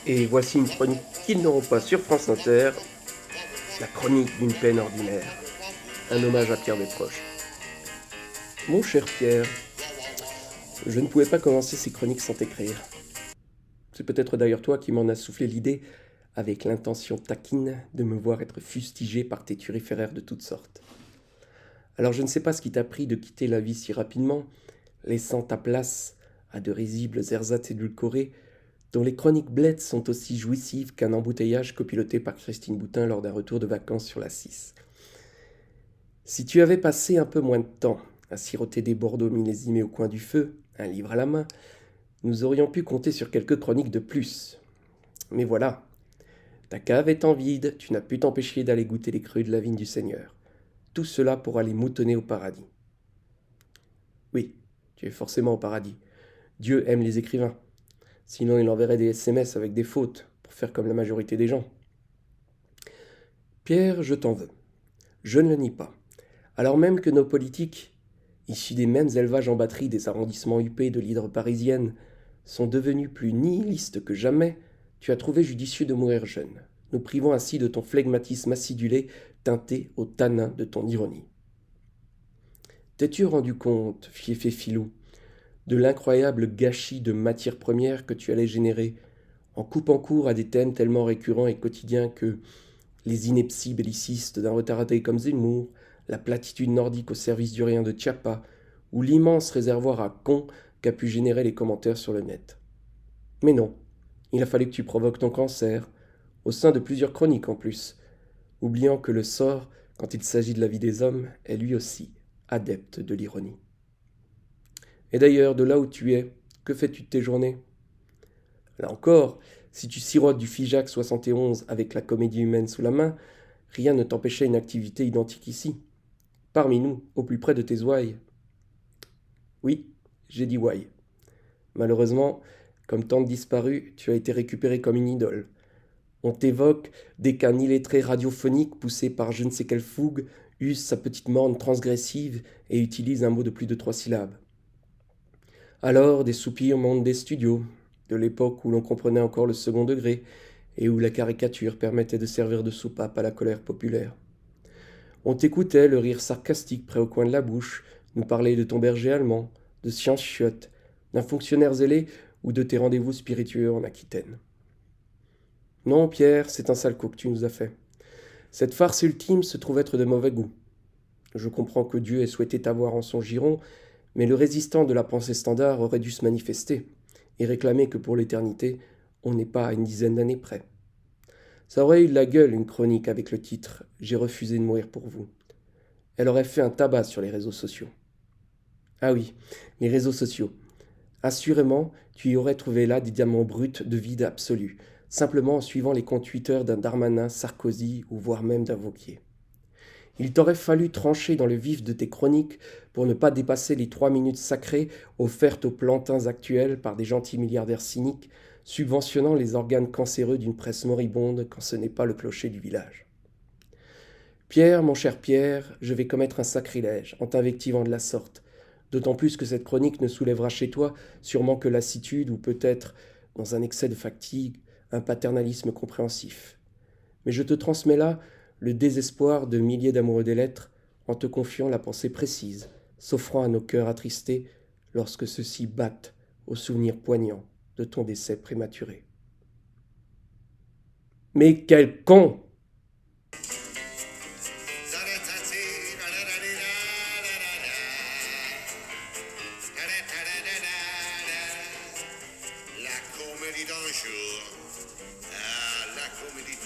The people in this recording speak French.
Et voici une chronique qu'ils n'auront pas sur France Inter, la chronique d'une peine ordinaire, un hommage à Pierre Desproges. Mon cher Pierre, je ne pouvais pas commencer ces chroniques sans t'écrire. C'est peut-être d'ailleurs toi qui m'en as soufflé l'idée, avec l'intention taquine de me voir être fustigé par tes turiféraires de toutes sortes. Alors je ne sais pas ce qui t'a pris de quitter la vie si rapidement, laissant ta place à de risibles ersatz édulcorés, dont les chroniques blettes sont aussi jouissives qu'un embouteillage copiloté par Christine Boutin lors d'un retour de vacances sur la 6. Si tu avais passé un peu moins de temps à siroter des Bordeaux millésimés au coin du feu, un livre à la main, nous aurions pu compter sur quelques chroniques de plus. Mais voilà, ta cave étant vide, tu n'as pu t'empêcher d'aller goûter les crues de la vigne du Seigneur. Tout cela pour aller moutonner au paradis. Oui, tu es forcément au paradis. Dieu aime les écrivains. Sinon il enverrait des SMS avec des fautes, pour faire comme la majorité des gens. Pierre, je t'en veux. Je ne le nie pas. Alors même que nos politiques, issus des mêmes élevages en batterie des arrondissements huppés de l'hydre parisienne, sont devenus plus nihilistes que jamais, tu as trouvé judicieux de mourir jeune, nous privant ainsi de ton flegmatisme acidulé teinté au tanin de ton ironie. T'es-tu rendu compte, fiefé filou, de l'incroyable gâchis de matières premières que tu allais générer en coupant court à des thèmes tellement récurrents et quotidiens que les inepties bellicistes d'un retardé comme Zemmour, la platitude nordique au service du rien de Chiappa, ou l'immense réservoir à cons qu'a pu générer les commentaires sur le net. Mais non, il a fallu que tu provoques ton cancer, au sein de plusieurs chroniques en plus, oubliant que le sort, quand il s'agit de la vie des hommes, est lui aussi adepte de l'ironie. Et d'ailleurs, de là où tu es, que fais-tu de tes journées? Là encore, si tu sirotes du Figeac 71 avec la comédie humaine sous la main, rien ne t'empêchait une activité identique ici, parmi nous, au plus près de tes ouailles. Oui, j'ai dit ouailles. Malheureusement, comme tant de disparus, tu as été récupéré comme une idole. On t'évoque dès qu'un illettré radiophonique poussé par je ne sais quelle fougue use sa petite morne transgressive et utilise un mot de plus de 3 syllabes. Alors des soupirs montent des studios, de l'époque où l'on comprenait encore le second degré et où la caricature permettait de servir de soupape à la colère populaire. On t'écoutait, le rire sarcastique près au coin de la bouche, nous parler de ton berger allemand, de science chiotte, d'un fonctionnaire zélé ou de tes rendez-vous spiritueux en Aquitaine. Non, Pierre, c'est un sale coup que tu nous as fait. Cette farce ultime se trouve être de mauvais goût. Je comprends que Dieu ait souhaité t'avoir en son giron, mais le résistant de la pensée standard aurait dû se manifester et réclamer que pour l'éternité, on n'est pas à une dizaine d'années près. Ça aurait eu de la gueule une chronique avec le titre J'ai refusé de mourir pour vous. Elle aurait fait un tabac sur les réseaux sociaux. Ah oui, les réseaux sociaux. Assurément, tu y aurais trouvé là des diamants bruts de vide absolu, simplement en suivant les comptes Twitter d'un Darmanin, Sarkozy ou voire même d'un Wauquiez. Il t'aurait fallu trancher dans le vif de tes chroniques pour ne pas dépasser les 3 minutes sacrées offertes aux plantins actuels par des gentils milliardaires cyniques, subventionnant les organes cancéreux d'une presse moribonde quand ce n'est pas le clocher du village. Pierre, mon cher Pierre, je vais commettre un sacrilège en t'invectivant de la sorte, d'autant plus que cette chronique ne soulèvera chez toi sûrement que lassitude ou peut-être, dans un excès de fatigue, un paternalisme compréhensif. Mais je te transmets là le désespoir de milliers d'amoureux des lettres en te confiant la pensée précise, s'offrant à nos cœurs attristés lorsque ceux-ci battent au souvenir poignant de ton décès prématuré. Mais quel con! La comédie d'un jour, ah, la comédie